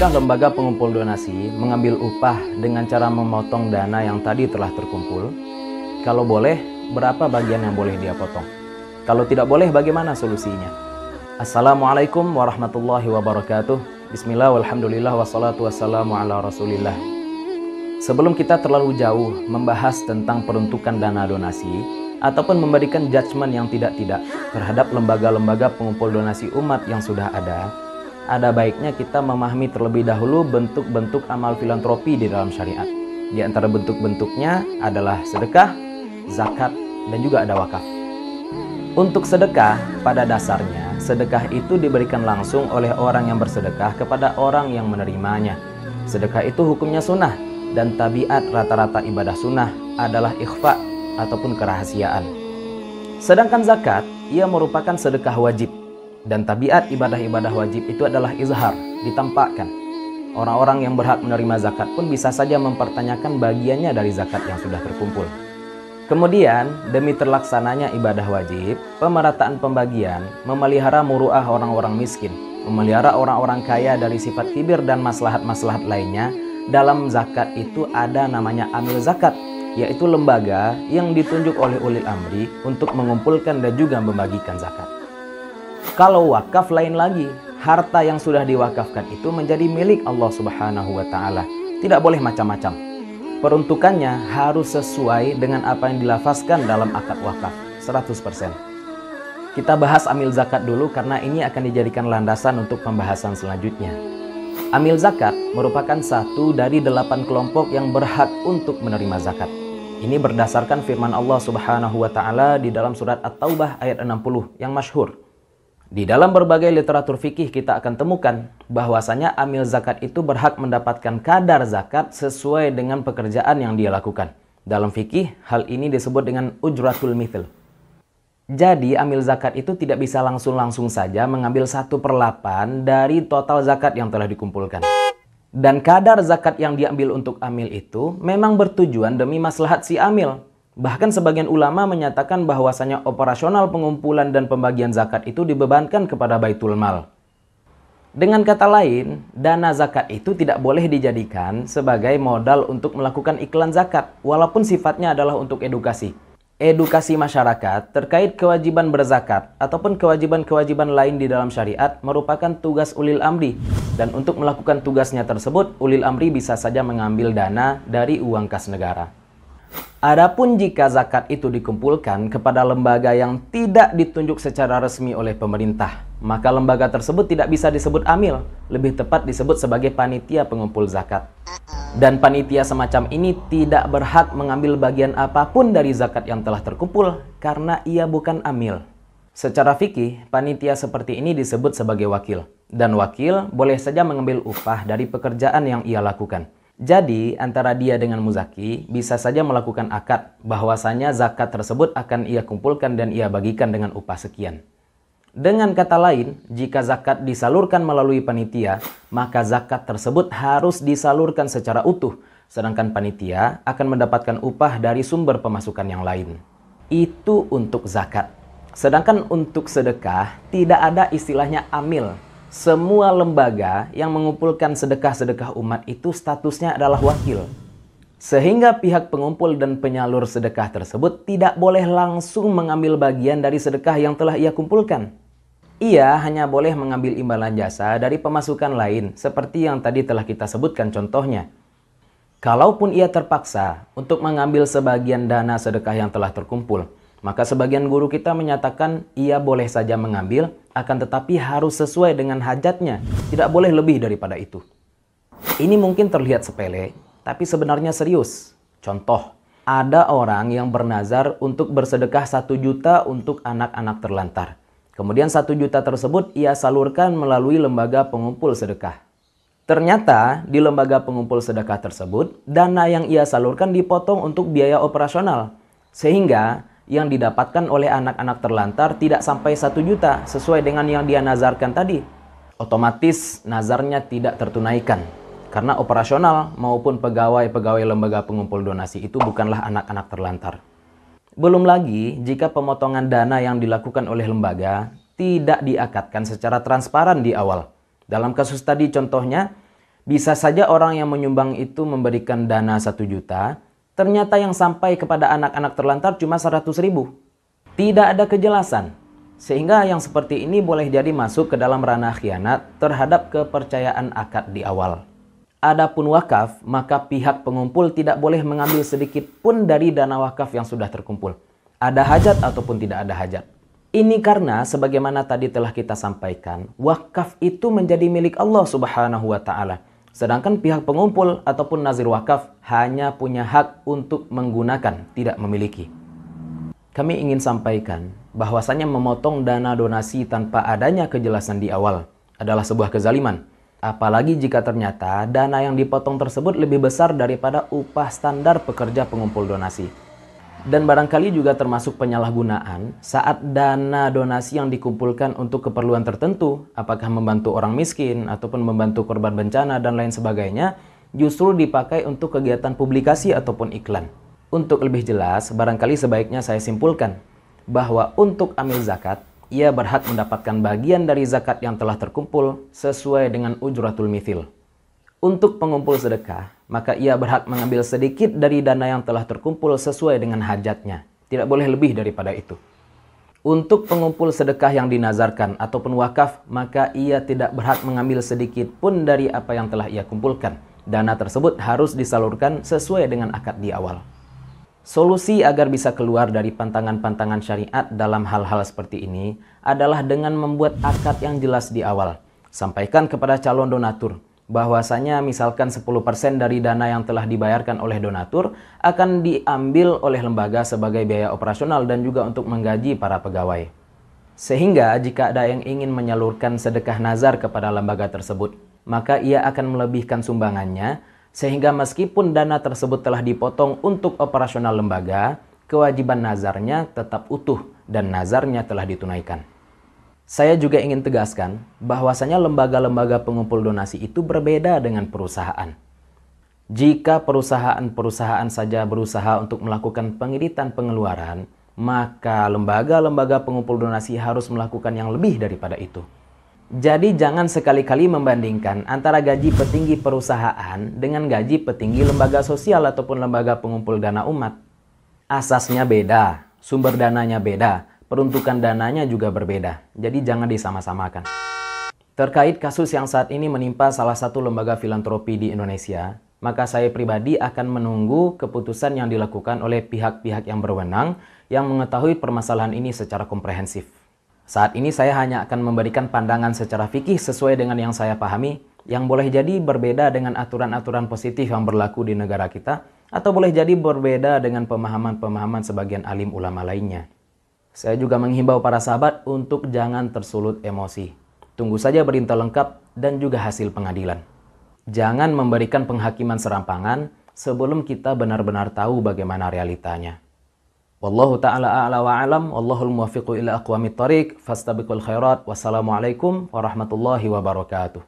Bolehkah lembaga pengumpul donasi mengambil upah dengan cara memotong dana yang tadi telah terkumpul? Kalau boleh, berapa bagian yang boleh dia potong? Kalau tidak boleh, bagaimana solusinya? Assalamualaikum warahmatullahi wabarakatuh. Bismillah, walhamdulillah, wassalatu wassalamu ala rasulillah. Sebelum kita terlalu jauh membahas tentang peruntukan dana donasi ataupun memberikan judgement yang tidak-tidak terhadap lembaga-lembaga pengumpul donasi umat yang sudah ada baiknya kita memahami terlebih dahulu bentuk-bentuk amal filantropi di dalam syariat. Di antara bentuk-bentuknya adalah sedekah, zakat, dan juga ada wakaf. Untuk sedekah, pada dasarnya, sedekah itu diberikan langsung oleh orang yang bersedekah kepada orang yang menerimanya. Sedekah itu hukumnya sunnah, dan tabiat rata-rata ibadah sunnah adalah ikhfa ataupun kerahasiaan. Sedangkan zakat, ia merupakan sedekah wajib. Dan tabiat ibadah-ibadah wajib itu adalah izhar, ditampakkan. Orang-orang yang berhak menerima zakat pun bisa saja mempertanyakan bagiannya dari zakat yang sudah terkumpul. Kemudian, demi terlaksananya ibadah wajib, pemerataan pembagian, memelihara muruah orang-orang miskin, memelihara orang-orang kaya dari sifat kibir dan maslahat-maslahat lainnya, dalam zakat itu ada namanya amil zakat, yaitu lembaga yang ditunjuk oleh ulil amri untuk mengumpulkan dan juga membagikan zakat. Kalau wakaf lain lagi, harta yang sudah diwakafkan itu menjadi milik Allah Subhanahu wa Ta'ala. Tidak boleh macam-macam. Peruntukannya harus sesuai dengan apa yang dilafazkan dalam akad wakaf, 100%. Kita bahas amil zakat dulu karena ini akan dijadikan landasan untuk pembahasan selanjutnya. Amil zakat merupakan satu dari 8 kelompok yang berhak untuk menerima zakat. Ini berdasarkan firman Allah Subhanahu wa Ta'ala di dalam surat At-Taubah ayat 60 yang masyhur. Di dalam berbagai literatur fikih kita akan temukan bahwasanya amil zakat itu berhak mendapatkan kadar zakat sesuai dengan pekerjaan yang dia lakukan. Dalam fikih, hal ini disebut dengan ujratul mithl. Jadi, amil zakat itu tidak bisa langsung saja mengambil 1/8 dari total zakat yang telah dikumpulkan. Dan kadar zakat yang diambil untuk amil itu memang bertujuan demi maslahat si amil. Bahkan sebagian ulama menyatakan bahwasanya operasional pengumpulan dan pembagian zakat itu dibebankan kepada Baitul Mal. Dengan kata lain, dana zakat itu tidak boleh dijadikan sebagai modal untuk melakukan iklan zakat, walaupun sifatnya adalah untuk edukasi. Edukasi masyarakat terkait kewajiban berzakat ataupun kewajiban-kewajiban lain di dalam syariat merupakan tugas ulil amri. Dan untuk melakukan tugasnya tersebut, ulil amri bisa saja mengambil dana dari uang kas negara. Adapun jika zakat itu dikumpulkan kepada lembaga yang tidak ditunjuk secara resmi oleh pemerintah, maka lembaga tersebut tidak bisa disebut amil, lebih tepat disebut sebagai panitia pengumpul zakat. Dan panitia semacam ini tidak berhak mengambil bagian apapun dari zakat yang telah terkumpul karena ia bukan amil. Secara fikih, panitia seperti ini disebut sebagai wakil, dan wakil boleh saja mengambil upah dari pekerjaan yang ia lakukan. Jadi, antara dia dengan muzaki bisa saja melakukan akad bahwasanya zakat tersebut akan ia kumpulkan dan ia bagikan dengan upah sekian. Dengan kata lain, jika zakat disalurkan melalui panitia, maka zakat tersebut harus disalurkan secara utuh, sedangkan panitia akan mendapatkan upah dari sumber pemasukan yang lain. Itu untuk zakat. Sedangkan untuk sedekah, tidak ada istilahnya amil. Semua lembaga yang mengumpulkan sedekah-sedekah umat itu statusnya adalah wakil. Sehingga pihak pengumpul dan penyalur sedekah tersebut tidak boleh langsung mengambil bagian dari sedekah yang telah ia kumpulkan. Ia hanya boleh mengambil imbalan jasa dari pemasukan lain, seperti yang tadi telah kita sebutkan contohnya. Kalaupun ia terpaksa untuk mengambil sebagian dana sedekah yang telah terkumpul, maka sebagian guru kita menyatakan ia boleh saja mengambil, akan tetapi harus sesuai dengan hajatnya. Tidak boleh lebih daripada itu. Ini mungkin terlihat sepele, tapi sebenarnya serius. Contoh, ada orang yang bernazar untuk bersedekah 1 juta untuk anak-anak terlantar. Kemudian 1 juta tersebut ia salurkan melalui lembaga pengumpul sedekah. Ternyata di lembaga pengumpul sedekah tersebut, dana yang ia salurkan dipotong untuk biaya operasional. Sehingga yang didapatkan oleh anak-anak terlantar tidak sampai 1 juta sesuai dengan yang dia nazarkan tadi. Otomatis nazarnya tidak tertunaikan karena operasional maupun pegawai-pegawai lembaga pengumpul donasi itu bukanlah anak-anak terlantar. Belum lagi jika pemotongan dana yang dilakukan oleh lembaga tidak diakadkan secara transparan di awal. Dalam kasus tadi contohnya, Bisa saja orang yang menyumbang itu memberikan dana 1 juta, ternyata yang sampai kepada anak-anak terlantar cuma 100.000. Tidak ada kejelasan. Sehingga yang seperti ini boleh jadi masuk ke dalam ranah khianat terhadap kepercayaan akad di awal. Adapun wakaf, maka pihak pengumpul tidak boleh mengambil sedikit pun dari dana wakaf yang sudah terkumpul. Ada hajat ataupun tidak ada hajat. Ini karena sebagaimana tadi telah kita sampaikan, wakaf itu menjadi milik Allah Subhanahu wa Ta'ala. Sedangkan pihak pengumpul ataupun nazir wakaf hanya punya hak untuk menggunakan, tidak memiliki. Kami ingin sampaikan bahwasanya memotong dana donasi tanpa adanya kejelasan di awal adalah sebuah kezaliman. Apalagi jika ternyata dana yang dipotong tersebut lebih besar daripada upah standar pekerja pengumpul donasi. Dan barangkali juga termasuk penyalahgunaan saat dana donasi yang dikumpulkan untuk keperluan tertentu, apakah membantu orang miskin ataupun membantu korban bencana dan lain sebagainya, justru dipakai untuk kegiatan publikasi ataupun iklan. Untuk lebih jelas, barangkali sebaiknya saya simpulkan bahwa untuk amil zakat, ia berhak mendapatkan bagian dari zakat yang telah terkumpul sesuai dengan ujratul mithil. Untuk pengumpul sedekah, maka ia berhak mengambil sedikit dari dana yang telah terkumpul sesuai dengan hajatnya. Tidak boleh lebih daripada itu. Untuk pengumpul sedekah yang dinazarkan ataupun wakaf, maka ia tidak berhak mengambil sedikit pun dari apa yang telah ia kumpulkan. Dana tersebut harus disalurkan sesuai dengan akad di awal. Solusi agar bisa keluar dari pantangan-pantangan syariat dalam hal-hal seperti ini adalah dengan membuat akad yang jelas di awal. Sampaikan kepada calon donatur bahwasanya misalkan 10% dari dana yang telah dibayarkan oleh donatur akan diambil oleh lembaga sebagai biaya operasional dan juga untuk menggaji para pegawai. Sehingga jika ada yang ingin menyalurkan sedekah nazar kepada lembaga tersebut, maka ia akan melebihkan sumbangannya, sehingga meskipun dana tersebut telah dipotong untuk operasional lembaga, kewajiban nazarnya tetap utuh dan nazarnya telah ditunaikan. Saya juga ingin tegaskan bahwasanya lembaga-lembaga pengumpul donasi itu berbeda dengan perusahaan. Jika perusahaan-perusahaan saja berusaha untuk melakukan pengiritan pengeluaran, maka lembaga-lembaga pengumpul donasi harus melakukan yang lebih daripada itu. Jadi jangan sekali-kali membandingkan antara gaji petinggi perusahaan dengan gaji petinggi lembaga sosial ataupun lembaga pengumpul dana umat. Asasnya beda, sumber dananya beda, peruntukan dananya juga berbeda. Jadi jangan disama-samakan. Terkait kasus yang saat ini menimpa salah satu lembaga filantropi di Indonesia, maka saya pribadi akan menunggu keputusan yang dilakukan oleh pihak-pihak yang berwenang yang mengetahui permasalahan ini secara komprehensif. Saat ini saya hanya akan memberikan pandangan secara fikih sesuai dengan yang saya pahami, yang boleh jadi berbeda dengan aturan-aturan positif yang berlaku di negara kita, atau boleh jadi berbeda dengan pemahaman-pemahaman sebagian alim ulama lainnya. Saya juga menghimbau para sahabat untuk jangan tersulut emosi. Tunggu saja berita lengkap dan juga hasil pengadilan. Jangan memberikan penghakiman serampangan sebelum kita benar-benar tahu bagaimana realitanya. Wallahu ta'ala a'la wa a'lam, wallahul muwaffiqu ila aqwamit thariq, fastabiqul khairat, wassalamualaikum warahmatullahi wabarakatuh.